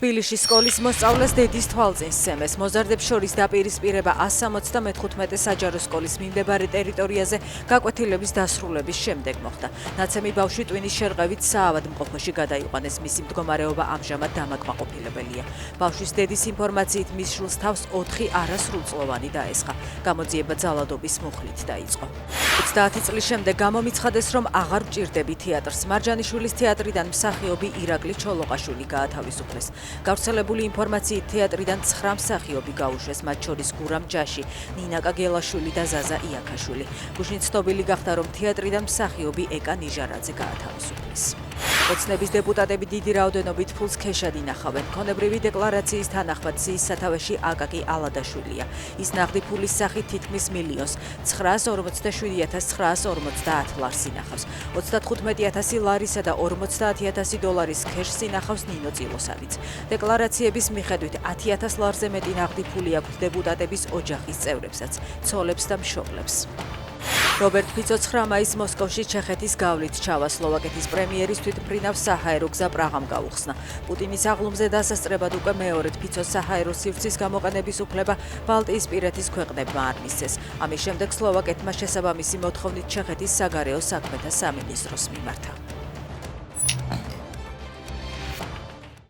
თბილისში სკოლის მოსწავლეს დედის თვალწინს სცემეს. მოზარდებს შორის დაპირისპირება 175 საჯარო სკოლის მიმდებარე ტერიტორიაზე გაკვეთილების დასრულების შემდეგ მოხდა. ნაცემი ბავშვი ტვინის შერყევით საავადმყოფოში გადაიყვანეს. მისი მდგომარეობა ამჟამად დამაკმაყოფილებელია. ბავშვის დედის ინფორმაციით მის შვილს თავს 4 არასრულწლოვანი დაესხა. გამოძიება ძალადობის მუხლით დაიწყო. 30 წლის შემდეგ გამომიცხადეს, რომ აღარ ვჭირდები თეატრს. მარჯანიშვილის თეატრიდან მსახიობი ირაკლი ჩოლოყაშვილი გაათავისუფლეს. გავრცელებული ინფორმაციით თეატრიდან 9 მსახიობი გაუშვეს, მათ შორის გურამ ჯაში, ნინა კაგელაშვილი და ზაზა იაქაშვილი. გუშინ ცნობილი გახდა, რომ თეატრიდან მსახიობი ეკა ნიჟარაძე გაათავისუფლეს. ოცნების დეპუტატები დიდი რაოდენობით ფულს ქეშად ინახავენ. ქონებრივი დეკლარაციის თანახმად სიის სათავეში აკაკი ალადაშვილია. ის ნაღდი ფულის სახით თითქმის მილიონს 947.950 ლარს ინახავს. 35.000 ლარისა და 50.000 დოლარის ქეშს ინახავს ნინო წილოსავიც. დეკლარაციების მიხედვით 10.000 ლარზე მეტი ნაღდი ფული აქვთ დეპუტატების ოჯახის წევრებსაც, ცოლებს და მშობლებს. რობერტ ფიცო 9 მაისს მოსკოვში ჩეხეთის გავლით ჩავა. სლოვაკეთის პრემიერის თვითმფრინავ საჰაერო გზა პრაღამ გაუხსნა. პუტინის აღლუმზე დასასწრებად უკვე მეორედ ფიცოს საჰაერო სივრცის გამოყენების უფლება ბალტიისპირეთის ქვეყნებმა არ მისცეს. ამის შემდეგ სლოვაკეთმა შესაბამისი მოთხოვნით ჩეხეთის საგარეო საქმეთა სამინისტროს მიმართა.